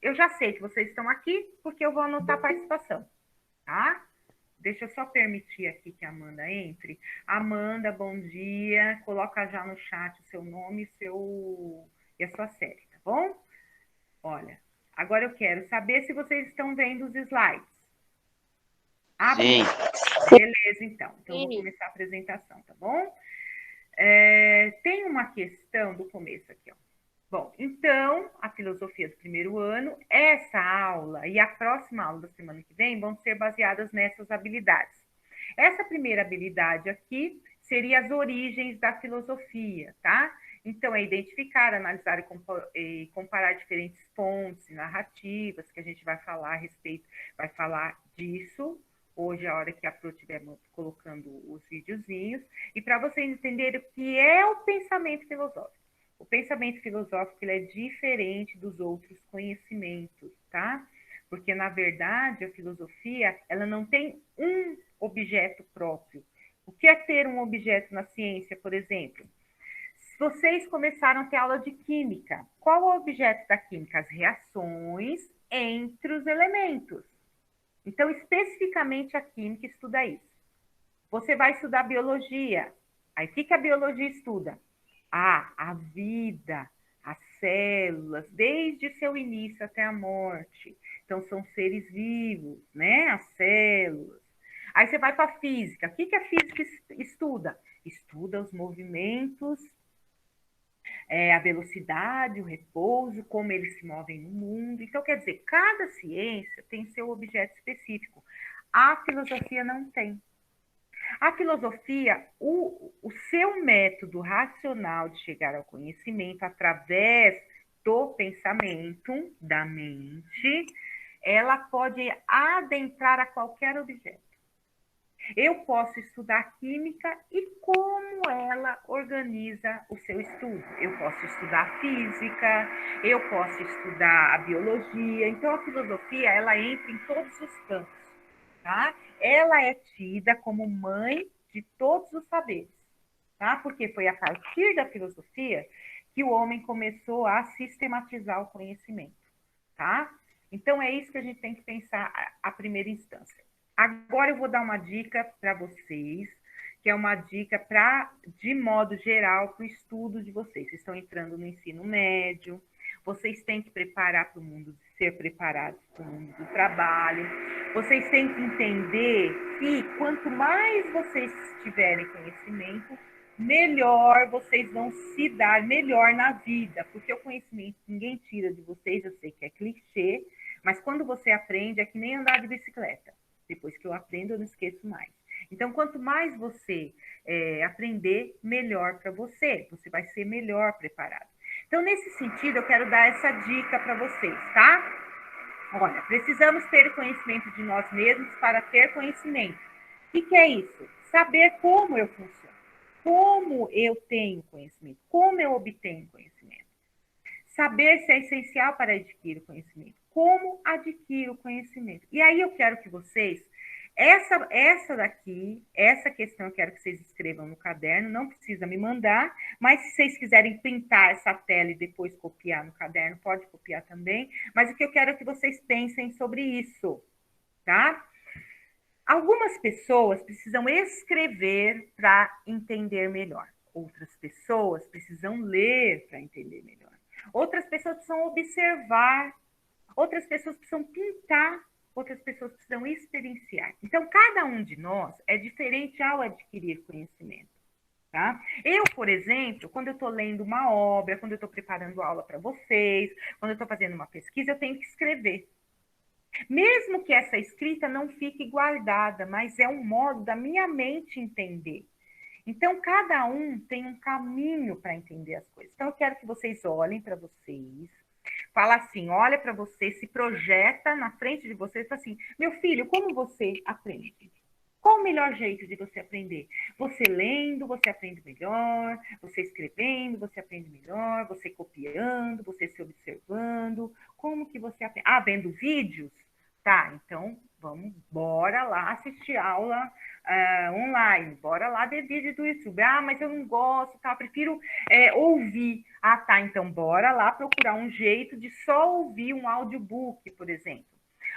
eu já sei que vocês estão aqui, porque eu vou anotar a participação, tá? Deixa eu só permitir aqui que a Amanda entre. Amanda, bom dia. Coloca já no chat o seu nome e a sua série, tá bom? Olha, agora eu quero saber se vocês estão vendo os slides. Sim. Beleza, então. Então, eu vou Sim. começar a apresentação, tá bom? Tem uma questão do começo aqui, ó. Bom, então, a filosofia do primeiro ano, essa aula e a próxima aula da semana que vem vão ser baseadas nessas habilidades. Essa primeira habilidade aqui seria as origens da filosofia, tá? Então, é identificar, analisar e comparar diferentes fontes e narrativas, que a gente vai falar a respeito, vai falar disso hoje, a hora que a Pro estiver colocando os videozinhos, e para vocês entenderem o que é o pensamento filosófico. O pensamento filosófico ele é diferente dos outros conhecimentos, tá? Porque, na verdade, a filosofia ela não tem um objeto próprio. O que é ter um objeto na ciência, por exemplo? Se vocês começaram a ter aula de química, qual é o objeto da química? As reações entre os elementos. Então, especificamente a química estuda isso. Você vai estudar biologia. Aí, o que a biologia estuda? A vida, as células, desde seu início até a morte. Então, são seres vivos, né? As células. Aí você vai para a física. O que a física estuda? Estuda os movimentos, a velocidade, o repouso, como eles se movem no mundo. Então, quer dizer, cada ciência tem seu objeto específico. A filosofia não tem. A filosofia, o seu método racional de chegar ao conhecimento através do pensamento, da mente, ela pode adentrar a qualquer objeto. Eu posso estudar química e como ela organiza o seu estudo. Eu posso estudar física, eu posso estudar a biologia. Então, a filosofia, ela entra em todos os campos, tá? Ela é tida como mãe de todos os saberes, tá? Porque foi a partir da filosofia que o homem começou a sistematizar o conhecimento, tá? Então, é isso que a gente tem que pensar a primeira instância. Agora eu vou dar uma dica para vocês, que é uma dica de modo geral, para o estudo de vocês. Vocês estão entrando no ensino médio, vocês têm que preparar para o mundo, ser preparados para o mundo do trabalho. Vocês têm que entender que quanto mais vocês tiverem conhecimento, melhor vocês vão se dar melhor na vida, porque o conhecimento ninguém tira de vocês, eu sei que é clichê, mas quando você aprende é que nem andar de bicicleta. Depois que eu aprendo, eu não esqueço mais. Então, quanto mais você aprender, melhor para você. Você vai ser melhor preparado. Então, nesse sentido, eu quero dar essa dica para vocês, tá? Olha, precisamos ter conhecimento de nós mesmos para ter conhecimento. O que é isso? Saber como eu funciono, como eu tenho conhecimento, como eu obtenho conhecimento. Saber se é essencial para adquirir o conhecimento, como adquirir o conhecimento. E aí eu quero que vocês, essa questão eu quero que vocês escrevam no caderno, não precisa me mandar, mas se vocês quiserem printar essa tela e depois copiar no caderno, pode copiar também, mas o que eu quero é que vocês pensem sobre isso, tá? Algumas pessoas precisam escrever para entender melhor. Outras pessoas precisam ler para entender melhor. Outras pessoas precisam observar. Outras pessoas precisam pintar. Outras pessoas precisam experienciar. Então, cada um de nós é diferente ao adquirir conhecimento. Tá? Eu, por exemplo, quando eu estou lendo uma obra, quando eu estou preparando aula para vocês, quando eu estou fazendo uma pesquisa, eu tenho que escrever. Mesmo que essa escrita não fique guardada, mas é um modo da minha mente entender. Então, cada um tem um caminho para entender as coisas. Então, eu quero que vocês olhem para vocês, fala assim, olha para você, se projeta na frente de vocês, fala assim, meu filho, como você aprende? Qual o melhor jeito de você aprender? Você lendo, você aprende melhor, você escrevendo, você aprende melhor, você copiando, você se observando, como que você aprende? Ah, vendo vídeos? Tá, então Bora lá assistir aula online, bora lá ver vídeo do YouTube. Ah, mas eu não gosto, tá? Prefiro ouvir. Ah, tá, então bora lá procurar um jeito de só ouvir um audiobook, por exemplo.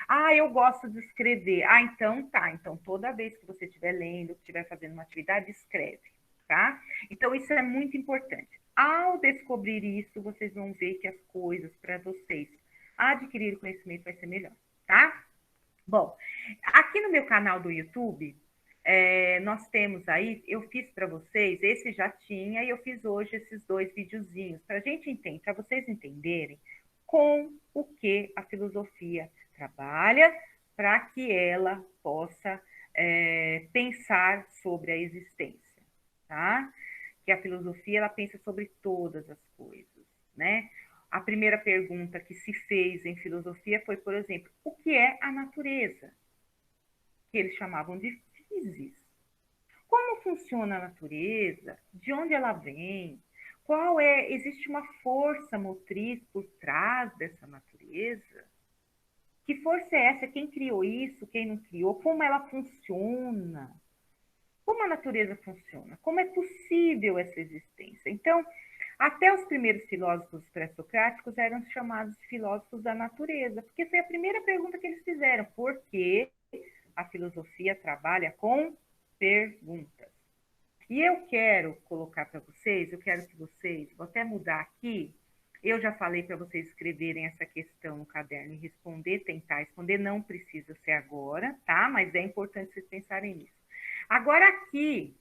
Ah, eu gosto de escrever. Ah, então tá. Então, toda vez que você estiver lendo, estiver fazendo uma atividade, escreve, tá? Então, isso é muito importante. Ao descobrir isso, vocês vão ver que as coisas para vocês adquirir conhecimento vai ser melhor, tá? Bom, aqui no meu canal do YouTube, nós temos aí, eu fiz para vocês, esse já tinha, e eu fiz hoje esses dois videozinhos, para a gente entender, para vocês entenderem com o que a filosofia trabalha, para que ela possa pensar sobre a existência, tá? Que a filosofia, ela pensa sobre todas as coisas, né? A primeira pergunta que se fez em filosofia foi, por exemplo, o que é a natureza? Que eles chamavam de physis. Como funciona a natureza? De onde ela vem? Existe uma força motriz por trás dessa natureza? Que força é essa? Quem criou isso? Quem não criou? Como ela funciona? Como a natureza funciona? Como é possível essa existência? Então, até os primeiros filósofos pré-socráticos eram chamados de filósofos da natureza, porque foi a primeira pergunta que eles fizeram: por que a filosofia trabalha com perguntas? E eu quero colocar para vocês, eu quero que vocês, vou até mudar aqui, eu já falei para vocês escreverem essa questão no caderno e responder, tentar responder, não precisa ser agora, tá? Mas é importante vocês pensarem nisso. Agora aqui,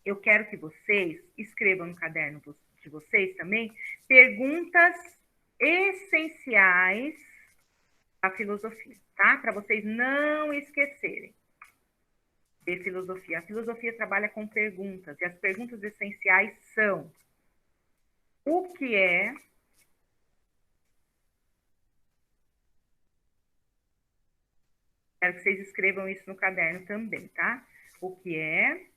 eu quero que vocês escrevam no caderno de vocês também perguntas essenciais da filosofia, tá? Para vocês não esquecerem de filosofia. A filosofia trabalha com perguntas, e as perguntas essenciais são: o que é? Quero que vocês escrevam isso no caderno também, tá? O que é?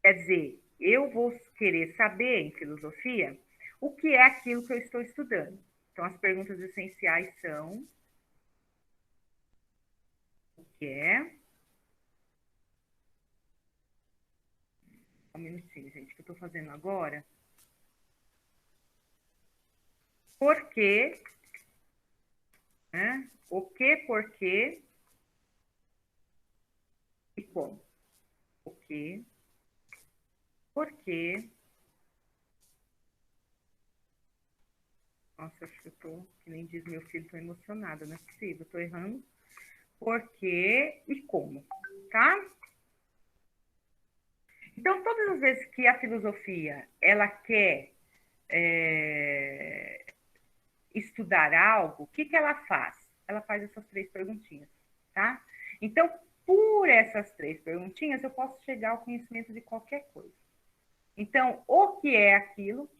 Quer dizer, eu vou querer saber em filosofia o que é aquilo que eu estou estudando. Então, as perguntas essenciais são: o que é? Um minutinho, gente, que eu estou fazendo agora. Por quê? Né? O que, por quê e como. O que, por quê. Nossa, acho que eu tô, que nem diz meu filho, tô emocionada, não é possível, tô errando. Por quê e como, tá? Então, todas as vezes que a filosofia, ela quer estudar algo, o que que ela faz? Ela faz essas três perguntinhas, tá? Então, por essas três perguntinhas, eu posso chegar ao conhecimento de qualquer coisa. Então, o que é aquilo,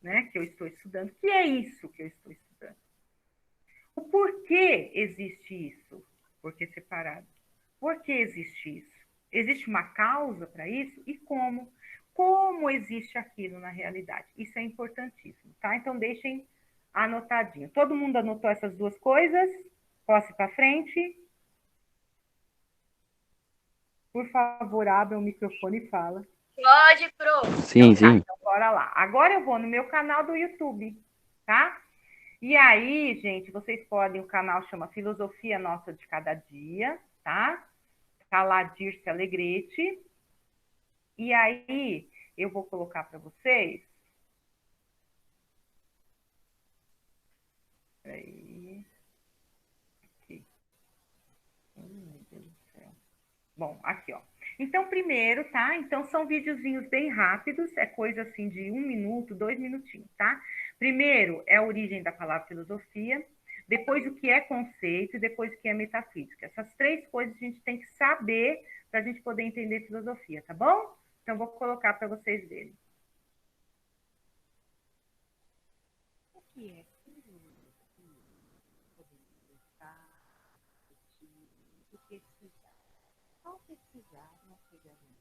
né, que eu estou estudando? O que é isso que eu estou estudando? O porquê existe isso? Porquê separado? Por que existe isso? Existe uma causa para isso? E como? Como existe aquilo na realidade? Isso é importantíssimo, tá? Então, deixem anotadinho. Todo mundo anotou essas duas coisas? Posso ir para frente? Por favor, abra o microfone e fala. Pode, Pro. Sim, Então, tá, sim. então bora lá. Agora eu vou no meu canal do YouTube, tá? E aí, gente, vocês podem, o canal chama Filosofia Nossa de Cada Dia, tá? Tá lá Dirce Alegrete. E aí, eu vou colocar para vocês. Peraí. Aqui. Meu Deus do céu. Bom, aqui, ó. Então, primeiro, tá? Então, são videozinhos bem rápidos, é coisa assim de 1 minuto, 2 minutinhos, tá? Primeiro é a origem da palavra filosofia, depois o que é conceito e depois o que é metafísica. Essas três coisas a gente tem que saber para a gente poder entender filosofia, tá bom? Então, vou colocar para vocês verem. O que é filosofia? Podemos pensar, discutir e pesquisar. Ao pesquisar, nós chegamos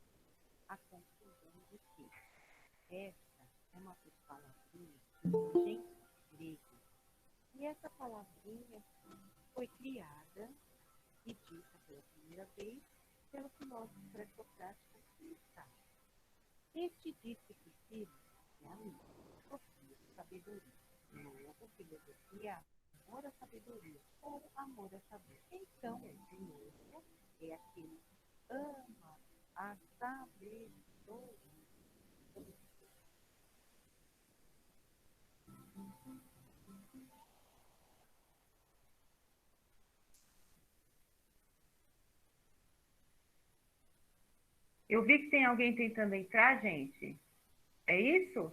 à conclusão de que essa é uma palavrinha de origem grega. E essa palavrinha foi criada e dita pela primeira vez pelo filósofo pré-socrático Aristóteles. Este disse que Ciro é a luz, Sofia, sabedoria, logo filosofia, amor à sabedoria, ou amor a saber. Então, o filósofo é aquele que ama a sabedoria. Eu vi que tem alguém tentando entrar, gente. É isso?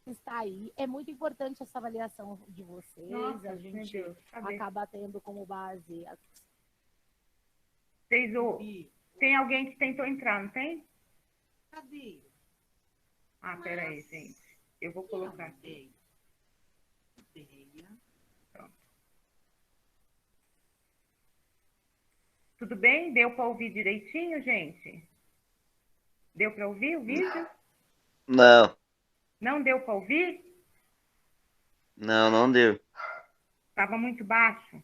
Está aí. É muito importante essa avaliação de vocês. Nossa, a gente meu Deus, cadê? acaba tendo como base. Vocês tem alguém que tentou entrar, não tem? Cadê? Ah, peraí, gente. Eu vou colocar aqui. Pronto. Tudo bem? Deu para ouvir direitinho, gente? Deu para ouvir o vídeo? Não. Não deu para ouvir? Não, não deu. Estava muito baixo?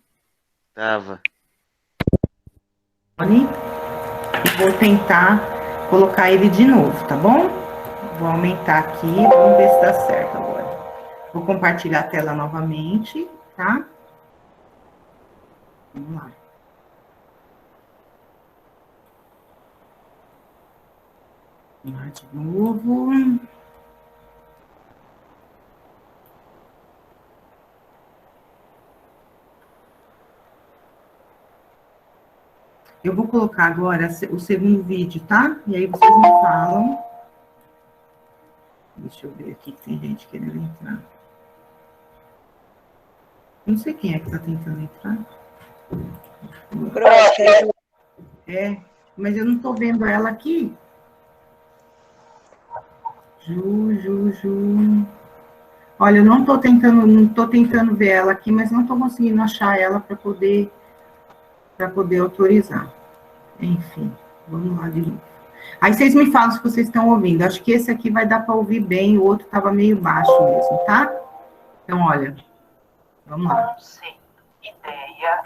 Tava. Vou tentar colocar ele de novo, tá bom? Vou aumentar aqui, vamos ver se dá certo agora. Vou compartilhar a tela novamente, tá? Vamos lá. Vamos lá de novo. Eu vou colocar agora o segundo vídeo, tá? E aí vocês me falam. Deixa eu ver aqui, que tem gente querendo entrar. Não sei quem é que tá tentando entrar. É, mas eu não tô vendo ela aqui. Ju. Olha, eu não tô tentando ver ela aqui, mas não tô conseguindo achar ela para poder autorizar. Enfim, vamos lá de novo. Aí vocês me falam se vocês estão ouvindo. Acho que esse aqui vai dar para ouvir bem, o outro estava meio baixo mesmo, tá? Então, olha, vamos lá. Conceito, ideia.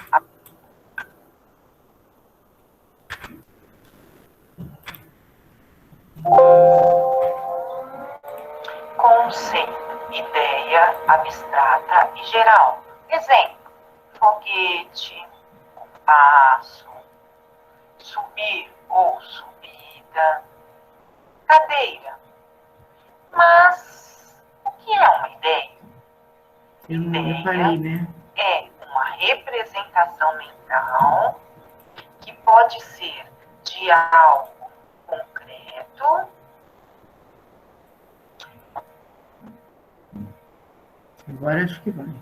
Conceito, ideia abstrata e geral. Exemplo: foguete, passo, subir ou subida, cadeira. Mas o que é uma ideia? Eu não reparei, né? É uma representação mental que pode ser de algo concreto. Agora acho que vai.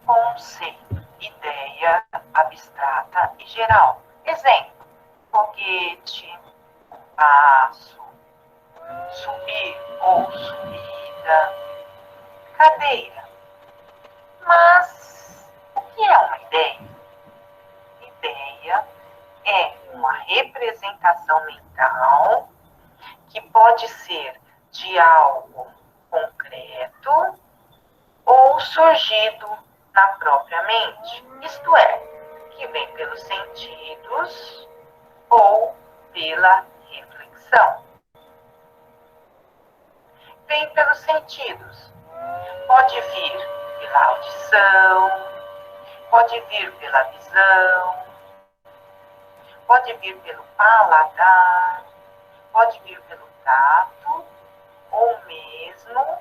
Conceito, ideia abstrata e geral. Exemplo: foguete, passo, subir ou subida, cadeira. Mas o que é uma ideia? Ideia é uma representação mental que pode ser de algo concreto ou surgido na própria mente, isto é, que vem pelos sentidos ou pela reflexão. Vem pelos sentidos. Pode vir pela audição, pode vir pela visão, pode vir pelo paladar, pode vir pelo tato ou mesmo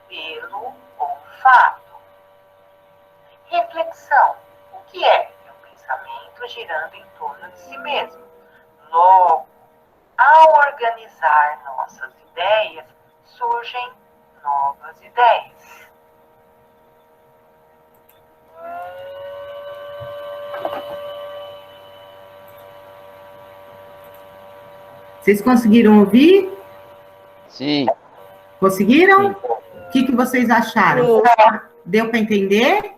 pelo olfato. Reflexão. O que é? É um pensamento girando em torno de si mesmo. Logo, ao organizar nossas ideias, surgem novas ideias. Vocês conseguiram ouvir? Sim. Conseguiram? O que vocês acharam? Deu para entender?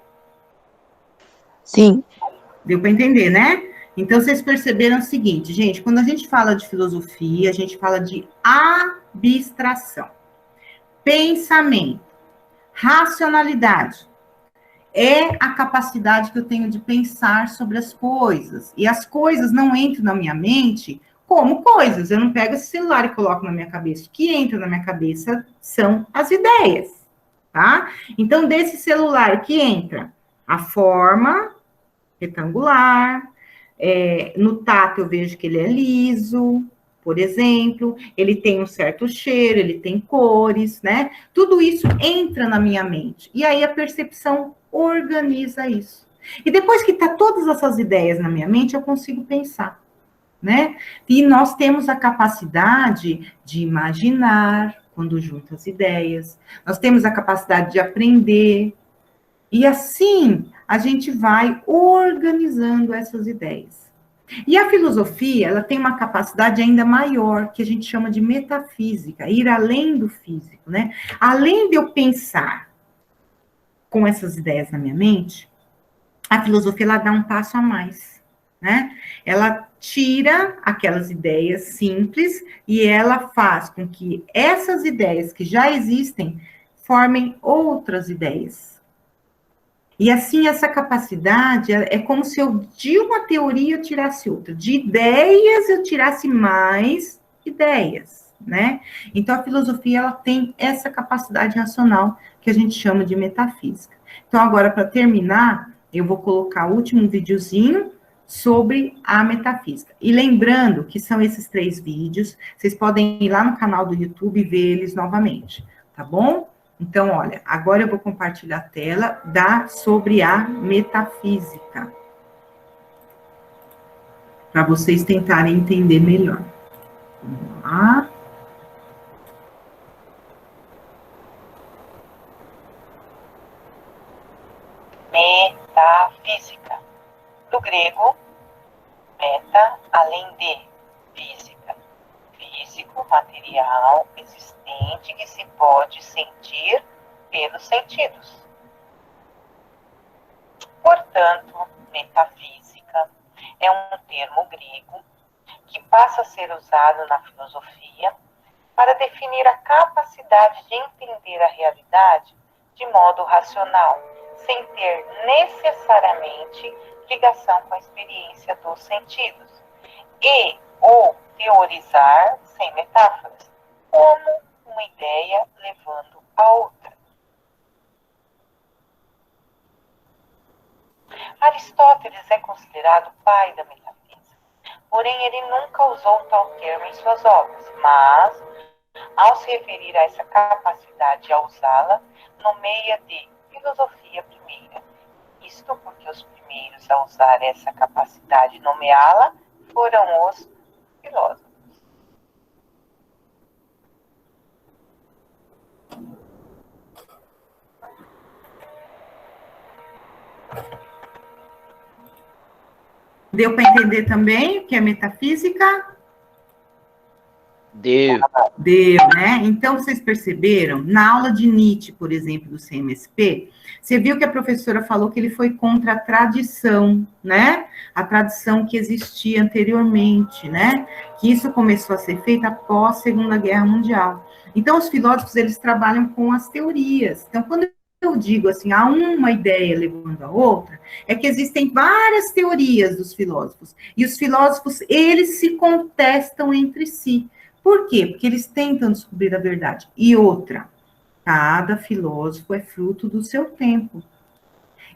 Sim. Deu para entender, né? Então, vocês perceberam o seguinte, gente, quando a gente fala de filosofia, a gente fala de abstração, pensamento, racionalidade. é a capacidade que eu tenho de pensar sobre as coisas. E as coisas não entram na minha mente como coisas. Eu não pego esse celular e coloco na minha cabeça. O que entra na minha cabeça são as ideias, tá? Então, desse celular, o que entra? A forma retangular, no tato eu vejo que ele é liso, por exemplo, ele tem um certo cheiro, ele tem cores, né? Tudo isso entra na minha mente. E aí a percepção organiza isso. E depois que tá todas essas ideias na minha mente, eu consigo pensar, né? E nós temos a capacidade de imaginar quando junta as ideias. Nós temos a capacidade de aprender. E assim, a gente vai organizando essas ideias. E a filosofia, ela tem uma capacidade ainda maior, que a gente chama de metafísica, ir além do físico, né? Além de eu pensar com essas ideias na minha mente, a filosofia, ela dá um passo a mais, né? Ela tira aquelas ideias simples e ela faz com que essas ideias que já existem formem outras ideias. E assim, essa capacidade é como se eu, de uma teoria, eu tirasse outra. De ideias, eu tirasse mais ideias, né? Então, a filosofia, ela tem essa capacidade racional que a gente chama de metafísica. Então, agora, para terminar, eu vou colocar o último videozinho sobre a metafísica. E lembrando que são esses 3 vídeos, vocês podem ir lá no canal do YouTube e ver eles novamente, tá bom? Então, olha, agora eu vou compartilhar a tela sobre a metafísica, para vocês tentarem entender melhor. Vamos lá. Metafísica. Do grego, meta, além de, física. Físico, material, existente, que se pode sentir pelos sentidos. Portanto, metafísica é um termo grego que passa a ser usado na filosofia para definir a capacidade de entender a realidade de modo racional, sem ter necessariamente ligação com a experiência dos sentidos, e ou teorizar sem metáforas, como uma ideia levando a outra. Aristóteles é considerado o pai da metafísica, porém ele nunca usou tal termo em suas obras, mas, ao se referir a essa capacidade a usá-la, nomeia de filosofia primeira. Isto porque os primeiros a usar essa capacidade e nomeá-la foram os filósofos. Deu para entender também o que é metafísica? Deu. Deu, né? Então, vocês perceberam, na aula de Nietzsche, por exemplo, do CMSP, você viu que a professora falou que ele foi contra a tradição, né? A tradição que existia anteriormente, né? Que isso começou a ser feito após a Segunda Guerra Mundial. Então, os filósofos, eles trabalham com as teorias. Então, quando eu digo assim, há uma ideia levando a outra, é que existem várias teorias dos filósofos. E os filósofos, eles se contestam entre si. Por quê? Porque eles tentam descobrir a verdade. E outra, cada filósofo é fruto do seu tempo.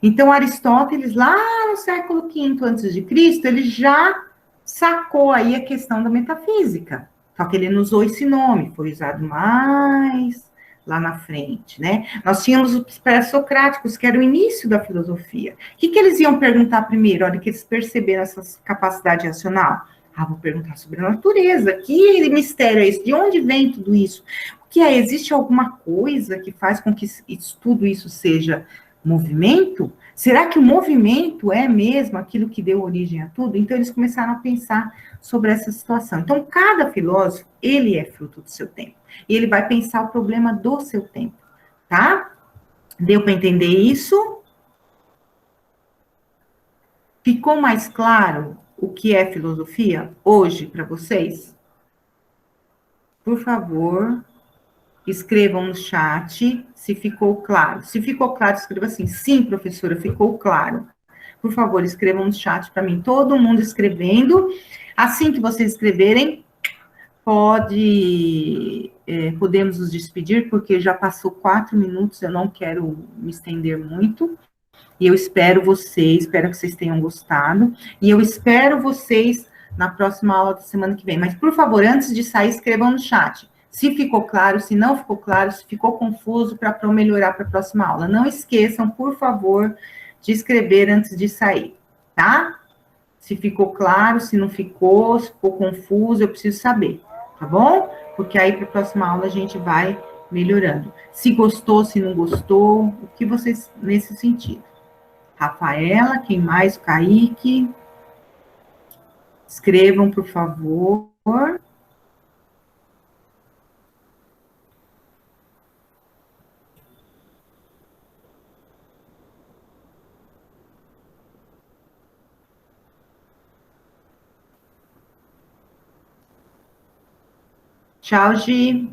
Então, Aristóteles, lá no século V a.C., ele já sacou aí a questão da metafísica. Só que ele não usou esse nome, foi usado mais lá na frente, né? Nós tínhamos os pré-socráticos, que era o início da filosofia. O que eles iam perguntar primeiro, a hora que eles perceberam essa capacidade racional? Vou perguntar sobre a natureza. Que mistério é esse? De onde vem tudo isso? O que é? Existe alguma coisa que faz com que tudo isso seja movimento? Será que o movimento é mesmo aquilo que deu origem a tudo? Então, eles começaram a pensar sobre essa situação. Então, cada filósofo, ele é fruto do seu tempo. E ele vai pensar o problema do seu tempo, tá? Deu para entender isso? Ficou mais claro o que é filosofia hoje para vocês? Por favor, escrevam no chat se ficou claro. Se ficou claro, escreva assim, sim, professora, ficou claro. Por favor, escrevam no chat para mim, todo mundo escrevendo. Assim que vocês escreverem, podemos nos despedir, porque já passou 4 minutos, eu não quero me estender muito. E eu espero que vocês tenham gostado. E eu espero vocês na próxima aula da semana que vem. Mas, por favor, antes de sair, escrevam no chat. Se ficou claro, se não ficou claro, se ficou confuso, para melhorar para a próxima aula. Não esqueçam, por favor, de escrever antes de sair, tá? Se ficou claro, se não ficou, se ficou confuso, eu preciso saber, tá bom? Porque aí para a próxima aula a gente vai melhorando. Se gostou, se não gostou, o que vocês, nesse sentido. Rafaela, quem mais? Kaique. Escrevam, por favor. Tchau, Gi.